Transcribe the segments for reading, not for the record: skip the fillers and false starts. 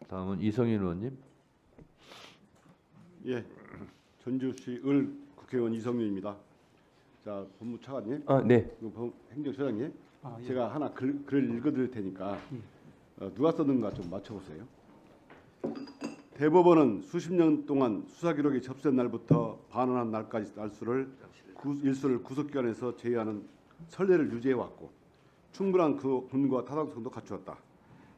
다음은 이성인 의원님. 예, 전주시 을 국회의원 이성윤입니다. 자, 법무차관님, 네. 행정처장님, 예. 제가 하나 글을 읽어드릴 테니까 누가 썼는가 좀 맞춰보세요. 대법원은 수십 년 동안 수사 기록이 접수된 날부터 반환한 날까지 일수를 구속기관에서 제외하는 선례를 유지해왔고 충분한 그 근거와 타당성도 갖추었다.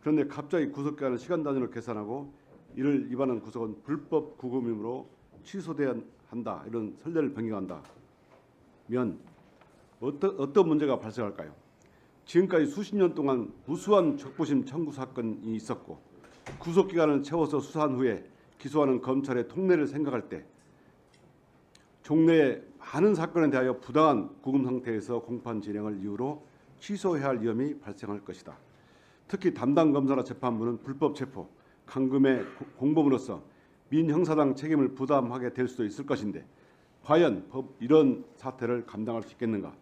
그런데 갑자기 구속기간을 시간 단위로 계산하고 이를 위반한 구속은 불법 구금이므로 취소돼야 한다. 이런 선례를 변경한다면 어떤 문제가 발생할까요? 지금까지 수십 년 동안 무수한 적부심 청구 사건이 있었고 구속기간을 채워서 수사한 후에 기소하는 검찰의 통례를 생각할 때 종래의 많은 사건에 대하여 부당한 구금 상태에서 공판 진행을 이유로 취소해야 할 위험이 발생할 것이다. 특히 담당 검사나 재판부는 불법 체포, 감금의 공범으로서 민형사상 책임을 부담하게 될 수도 있을 것인데 과연 이런 사태를 감당할 수 있겠는가?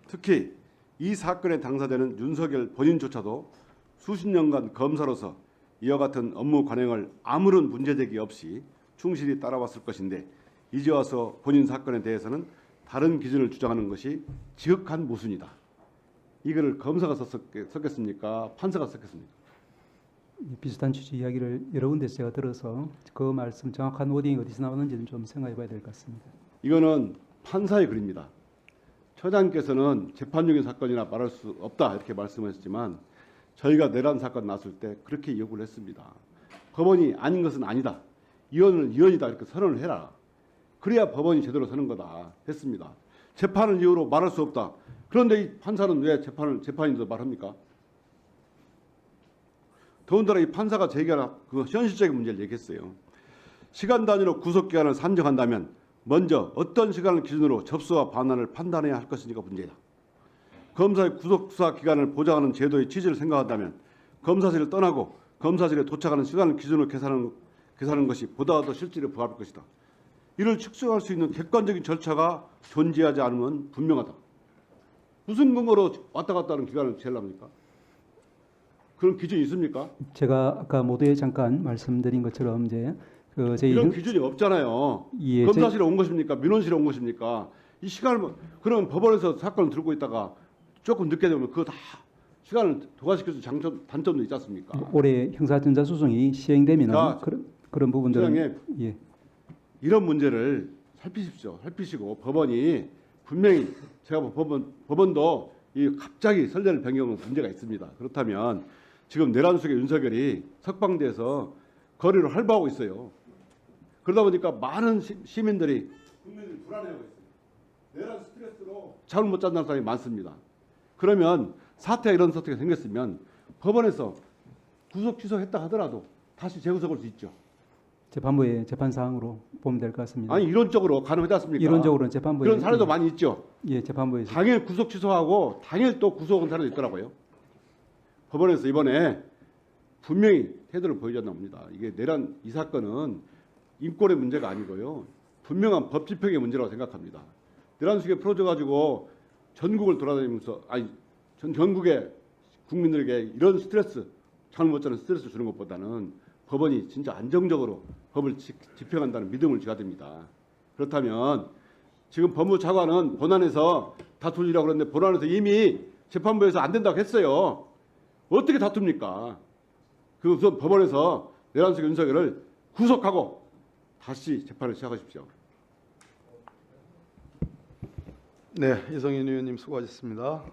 특히 이 사건의 당사자는 윤석열 본인조차도 수십 년간 검사로서 이와 같은 업무 관행을 아무런 문제제기 없이 충실히 따라왔을 것인데 이제 와서 본인 사건에 대해서는 다른 기준을 주장하는 것이 지극한 모순이다. 이거를 검사가 썼겠습니까? 판사가 썼겠습니까? 비슷한 취지 이야기를 여러 군데서 제가 들어서 그 말씀 정확한 워딩이 어디서 나오는지는 좀 생각해봐야 될 것 같습니다. 이거는 판사의 글입니다. 처장께서는 재판 중인 사건이나 말할 수 없다 이렇게 말씀하셨지만 저희가 내란 사건 났을 때 그렇게 요구를 했습니다. 법원이 아닌 것은 아니다. 이혼은 이혼이다 이렇게 선언을 해라. 그래야 법원이 제대로 서는 거다 했습니다. 재판을 이유로 말할 수 없다. 그런데 이 판사는 왜 재판인도 말합니까? 더군다나 이 판사가 제기한 그 현실적인 문제를 얘기했어요. 시간 단위로 구속기간을 산정한다면 먼저 어떤 시간을 기준으로 접수와 반환을 판단해야 할 것이니까 문제다. 검사의 구속수사 기간을 보장하는 제도의 취지를 생각한다면 검사실을 떠나고 검사실에 도착하는 시간을 기준으로 계산하는 것이 보다 더 실질에 부합할 것이다. 이를 측정할 수 있는 객관적인 절차가 존재하지 않으면 분명하다. 무슨 근거로 왔다 갔다 하는 기간을 재려합니까? 그런 기준이 있습니까? 제가 아까 모두에 잠깐 말씀드린 것처럼 이제 저희 이런 기준이 없잖아요. 예, 검사실에 온 것입니까? 민원실에 온 것입니까? 이 시간을 그럼 법원에서 사건을 들고 있다가 조금 늦게 되면 그거 다 시간을 도과시킬 수 있는 단점도 있지 않습니까? 올해 형사전자소송이 시행되면 자, 그런 부분들은 소장님, 예. 이런 문제를 살피십시오. 살피시고 법원이 분명히 제가 법원도 이 갑자기 선례를 변경하면 문제가 있습니다. 그렇다면 지금 내란 속에 윤석열이 석방돼서 거리를 활보하고 있어요. 그러다 보니까 많은 시민들이 국민들이 불안해하고 있어요. 내란 스트레스로 잠을 못 잔다는 사람이 많습니다. 그러면 사태가 이런 사태가 생겼으면 법원에서 구속 취소했다 하더라도 다시 재구속할 수 있죠. 재판부의 재판 사항으로 보면 될 것 같습니다. 아니 이론적으로 가능하지 않습니까? 이론적으로는 재판부에 그런 사례도 많이 있죠. 예, 재판부에서 당일 구속 취소하고 당일 또 구속한 사례도 있더라고요. 법원에서 이번에 분명히 태도를 보여줬나 봅니다. 이게 내란 이 사건은 인권의 문제가 아니고요. 분명한 법 집행의 문제라고 생각합니다. 내란 속에 풀어져 가지고 전국을 돌아다니면서 전국의 국민들에게 이런 스트레스, 잠을 못 자는 스트레스 주는 것보다는 법원이 진짜 안정적으로 법을 집행한다는 믿음을 줘야 됩니다. 그렇다면 지금 법무차관은 본안에서 다투려고 그러는데 본안에서 이미 재판부에서 안 된다고 했어요. 어떻게 다툽니까? 그래서 법원에서 내란석 윤석열을 구속하고 다시 재판을 시작하십시오. 네, 이성인 의원님 수고하셨습니다.